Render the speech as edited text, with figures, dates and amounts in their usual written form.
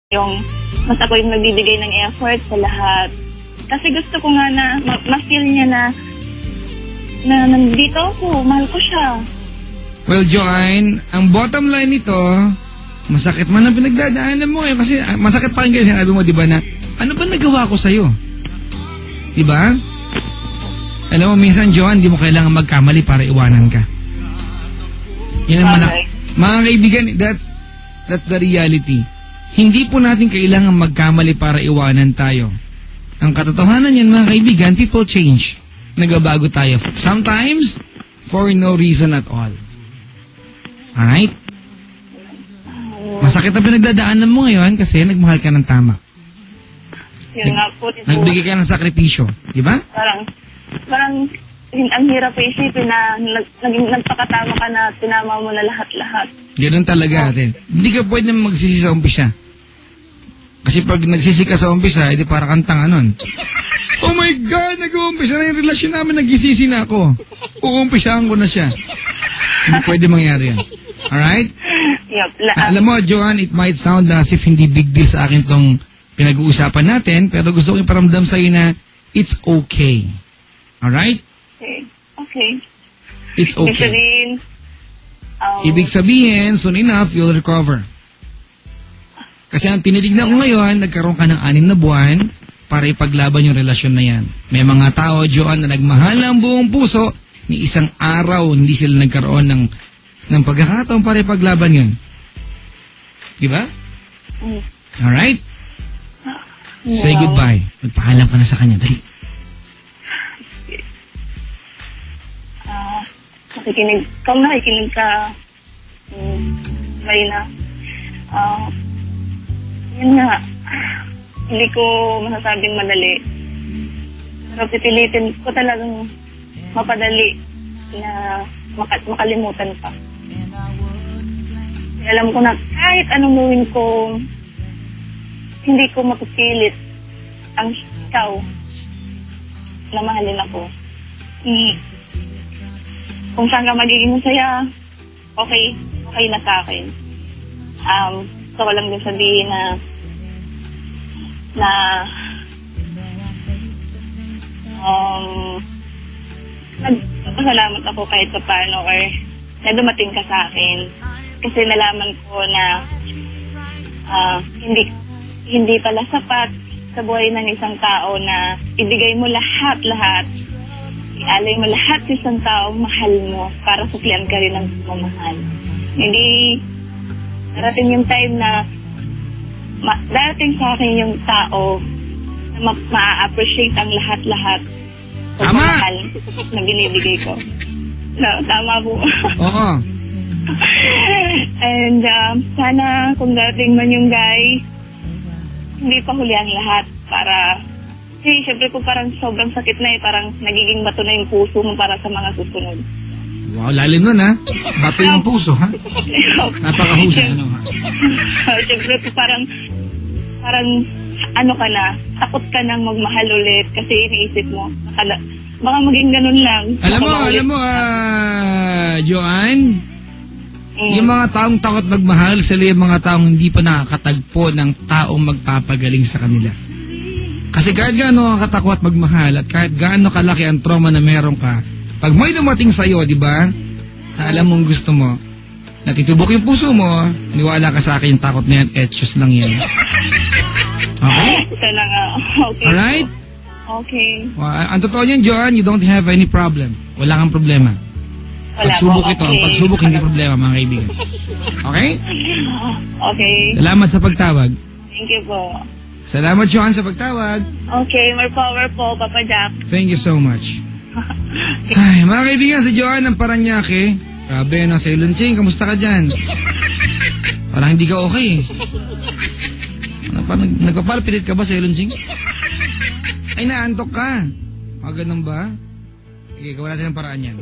yung mas ako yung nagbibigay ng effort sa lahat. Kasi gusto ko nga na ma-feel niya na nandito ako, mahal ko siya. Well, Joanne, ang bottom line nito, masakit man ang pinagdadaanan mo kasi masakit pa rin kasi sinabi mo, di ba, na ano ba nagawa ko sa'yo? Di ba? Alam mo, minsan, Joanne, di mo kailangan magkamali para iwanan ka. Yan ang mga kaibigan, that's the reality. Hindi po natin kailangan magkamali para iwanan tayo. Ang katotohanan yan, mga kaibigan, people change. Nagabago tayo. Sometimes, for no reason at all. Alright? Masakit ang pinagdadaanan mo ngayon kasi nagmahal ka ng tama. Yun nga po. Nagbigay ka ng sakripisyo. Di ba? Parang ang hirap isipin na nagpakatama ka na tinama mo na lahat-lahat. Ganun talaga, ate. Hindi ka pwede magsisi sa umpisa. Kasi pag nagsisi ka sa umpisa, edi para kang tanga nun. Oh my God, nag-uumpisa na yung relasyon namin, nagsisisi na ako. Uumpisaan ko na siya. Hindi pwede mangyari yan. Alright? Yep. Alam mo, Joanne, it might sound as if hindi big deal sa akin tong pinag-uusapan natin, pero gusto ko iparamdam sa'yo na it's okay. Alright? Okay. It's okay. Ibig sabihin, soon enough, you'll recover. Kasi ang tinitignan ko ngayon, nagkaroon ka ng 6 na buwan para ipaglaban yung relasyon na yan. May mga tao, Joanne, na nagmahal ang buong puso, ni isang araw, hindi sila nagkaroon ng pagkakataon para ipaglaban yun. Diba? Alright? Wow. Say goodbye. Magpaalam ka na sa kanya. Dali. Kung nakikinig ka, Marina, yun nga, hindi ko masasabing madali. Pero pipilitin ko talagang mapadali na makalimutan pa. Alam ko na kahit anong gawin ko, hindi ko mapipilit ang ikaw na mahalin ako. Kung saan ka magiging masaya, okay na sa akin. Gusto ko lang din sabihin na nagpasalamat ako kahit pa paano or na dumating ka sa akin. Kasi nalaman ko na hindi pala sapat sa buhay ng isang tao na ibigay mo lahat. Ialay mo lahat sa isang tao, mahal mo, para suklian ka rin ng pagmamahal. Hindi, darating yung time na darating sa akin yung tao na ma-appreciate ang lahat-lahat pagmamahal na binibigay ko. No, tama po. Oo. And sana kung darating man yung guy, hindi pa huli ang lahat para... Kasi syempre po parang sobrang sakit na parang nagiging bato na yung puso mo para sa mga susunod. Wow, lalim nun ha? Bato yung puso ha? Napakahusay ano ha? Syempre po parang ano ka na, takot ka nang magmahal ulit kasi iniisip mo, baka maging ganun lang. Alam mo, Joanne, yung mga taong takot magmahal, sila yung mga taong hindi pa nakakatagpo ng taong magpapagaling sa kanila. Kasi kahit gaano ka katakot magmahal at kahit gaano kalaki ang trauma na meron ka, pag may dumating sa'yo, di ba, na alam mong gusto mo, natitubok yung puso mo, niwala ka sa akin yung takot na yan, etchos lang yan. Okay? Sana nga. Okay. Alright? Okay. Ang totoo niyan, Joanne, you don't have any problem. Wala kang problema. Pagsubok ito, ang pagsubok hindi problema, mga kaibigan. Okay? Okay. Salamat sa pagtawag. Thank you po. Salamat, Joanne, sa pagtawag. Okay, more power po, Papa Jack. Thank you so much. Ay, mga kaibigan, si Joanne ng Paranaque. Grabe, no, sa Ilonching, kamusta ka dyan? Parang hindi ka okay. Nagpapalpilit ka ba sa Ilonching? Ay, naantok ka. Ganun ba? Sige, gawa natin ang paraan yan.